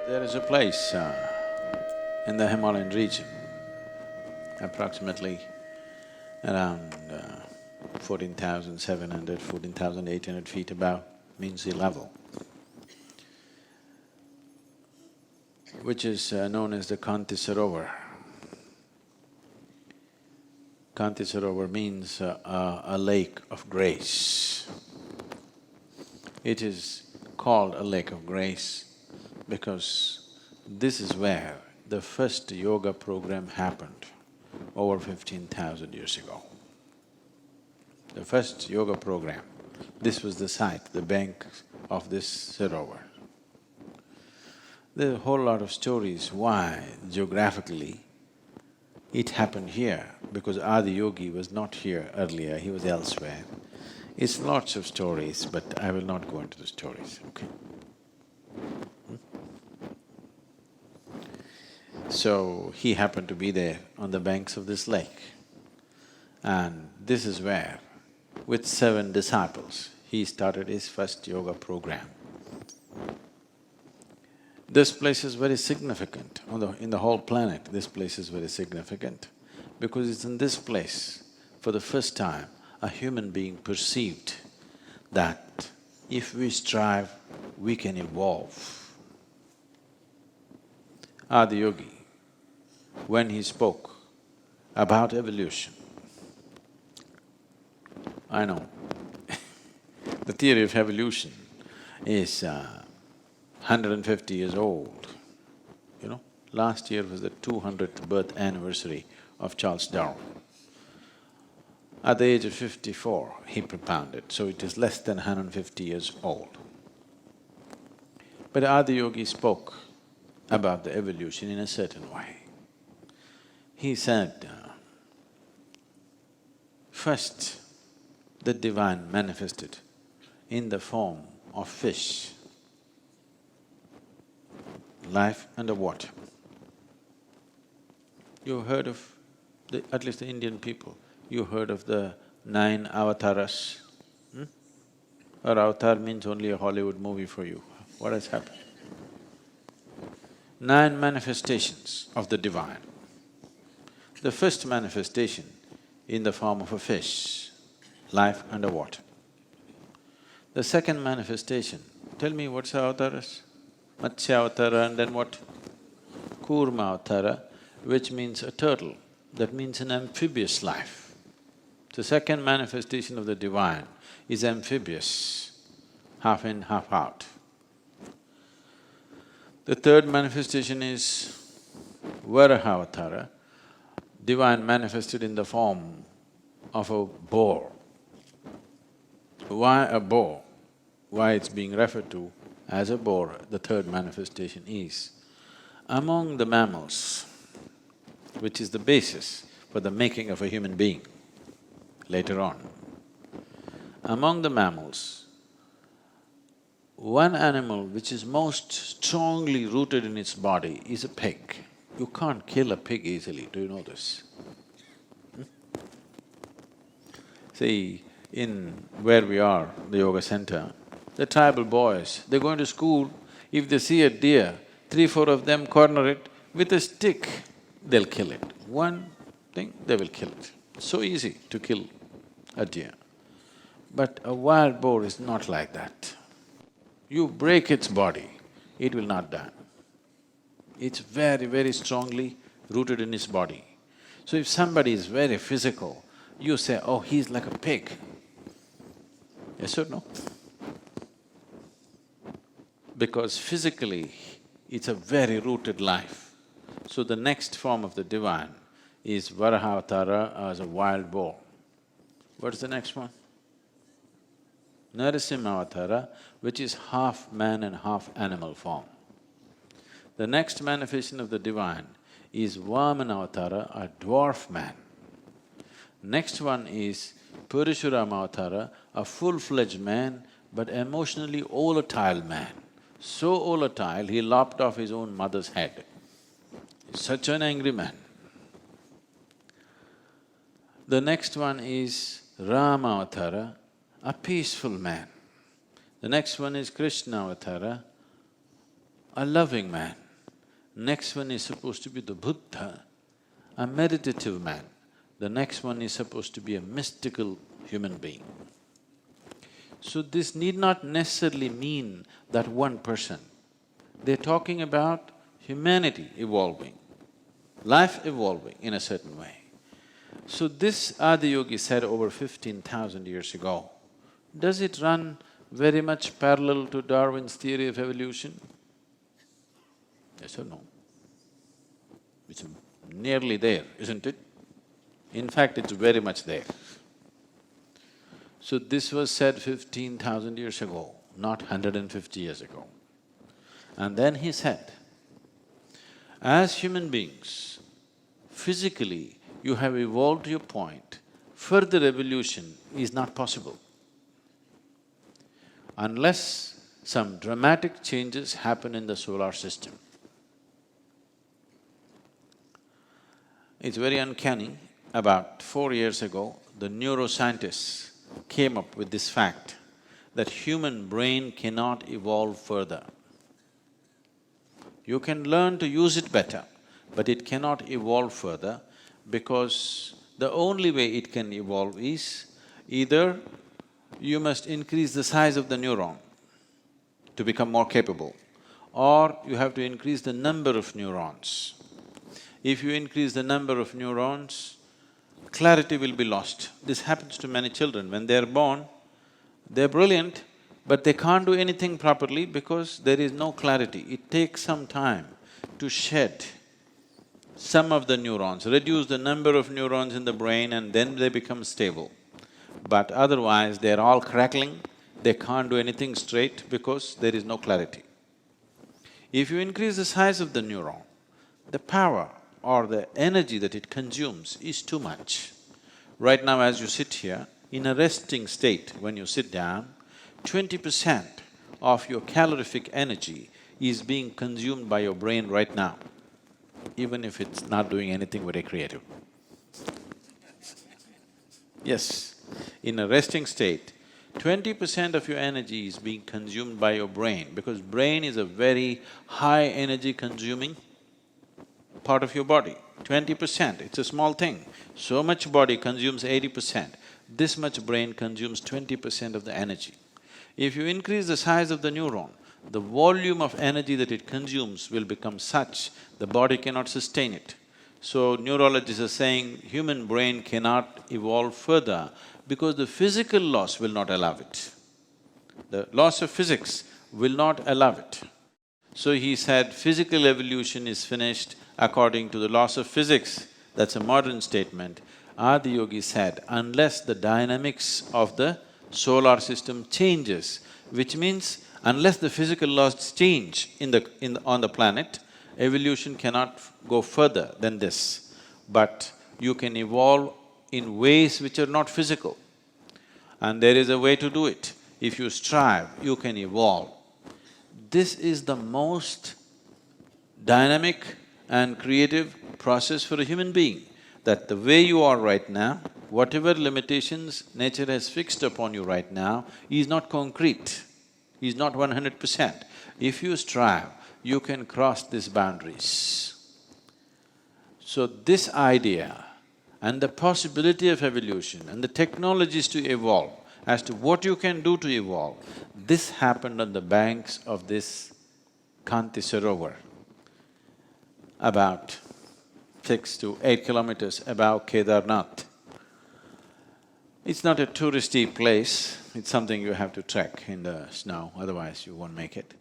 There is a place in the Himalayan region, approximately around 14,700, 14,800 feet above mean sea level, which is known as the Kanti Sarovar. Kanti Sarovar means a lake of grace. It is called a lake of grace because this is where the first yoga program happened over 15,000 years ago. The first yoga program, this was the site, the bank of this Sarovar. There are a whole lot of stories why geographically it happened here, because Adiyogi was not here earlier, he was elsewhere. It's lots of stories, but I will not go into the stories, okay? So, he happened to be there on the banks of this lake. And this is where, with 7 disciples, he started his first yoga program. This place is very significant. In the whole planet, this place is very significant because it's in this place, for the first time, a human being perceived that if we strive, we can evolve. Adiyogi, when he spoke about evolution, I know the theory of evolution is 150 years old, you know. Last year was the 200th birth anniversary of Charles Darwin. At the age of 54, he propounded, so it is less than 150 years old. But Adiyogi spoke about the evolution in a certain way. He said, first, the divine manifested in the form of fish, life underwater. You heard of at least the Indian people, you heard of the 9 avatars? Or avatar means only a Hollywood movie for you. What has happened? 9 manifestations of the divine. The first manifestation in the form of a fish, life underwater. The second manifestation, tell me what's avatars? Matsya avatara and then what? Kurma avatara, which means a turtle, that means an amphibious life. The second manifestation of the divine is amphibious, half in, half out. The third manifestation is Varaha-avatara, divine manifested in the form of a boar. Why a boar? Why it's being referred to as a boar, the third manifestation is, among the mammals, which is the basis for the making of a human being later on. Among the mammals, one animal which is most strongly rooted in its body is a pig. You can't kill a pig easily, do you know this? See, in where we are, the yoga center, the tribal boys, they're going to school, if they see a deer, 3, 4 of them corner it, with a stick, they'll kill it. One thing, they will kill it. So easy to kill a deer. But a wild boar is not like that. You break its body, it will not die. It's very, very strongly rooted in its body. So if somebody is very physical, you say, oh, he's like a pig. Yes or no? Because physically, it's a very rooted life. So the next form of the divine is Varaha-avatara as a wild boar. What's the next one? Narasimha-avatara, which is half man and half animal form. The next manifestation of the divine is Vamana-avatara, a dwarf man. Next one is Parashurama-avatara, a full-fledged man but emotionally volatile man. So volatile, he lopped off his own mother's head. Such an angry man. The next one is Rama-avatara, a peaceful man. The next one is Krishna-avatara, a loving man. Next one is supposed to be the Buddha, a meditative man. The next one is supposed to be a mystical human being. So this need not necessarily mean that one person. They're talking about humanity evolving, life evolving in a certain way. So this Adiyogi said over 15,000 years ago. Does it run very much parallel to Darwin's theory of evolution? Yes or no? It's nearly there, isn't it? In fact, it's very much there. So this was said 15,000 years ago, not 150 years ago. And then he said, as human beings, physically you have evolved to a point, further evolution is not possible unless some dramatic changes happen in the solar system. It's very uncanny. About 4 years ago, the neuroscientists came up with this fact that human brain cannot evolve further. You can learn to use it better, but it cannot evolve further because the only way it can evolve is either you must increase the size of the neuron to become more capable, or you have to increase the number of neurons. If you increase the number of neurons, clarity will be lost. This happens to many children. When they're born, they're brilliant, but they can't do anything properly because there is no clarity. It takes some time to shed some of the neurons, reduce the number of neurons in the brain, and then they become stable. But otherwise, they're all crackling, they can't do anything straight because there is no clarity. If you increase the size of the neuron, the power or the energy that it consumes is too much. Right now as you sit here, in a resting state, when you sit down, 20% of your calorific energy is being consumed by your brain right now, even if it's not doing anything very creative. Yes, in a resting state, 20% of your energy is being consumed by your brain because brain is a very high energy consuming part of your body. 20%, it's a small thing. So much body consumes 80%, this much brain consumes 20% of the energy. If you increase the size of the neuron, the volume of energy that it consumes will become such, the body cannot sustain it. So neurologists are saying human brain cannot evolve further because the physical laws will not allow it. The laws of physics will not allow it. So he said physical evolution is finished according to the laws of physics. That's a modern statement. Adiyogi said, unless the dynamics of the solar system changes, which means unless the physical laws change on the planet, evolution cannot go further than this. But you can evolve in ways which are not physical, and there is a way to do it. If you strive, you can evolve. This is the most dynamic and creative process for a human being, that the way you are right now, whatever limitations nature has fixed upon you right now is not concrete, is not 100%. If you strive, you can cross these boundaries. So this idea and the possibility of evolution and the technologies to evolve, as to what you can do to evolve, this happened on the banks of this Kanti Sarovar, about 6 to 8 kilometers above Kedarnath. It's not a touristy place, it's something you have to trek in the snow, otherwise you won't make it.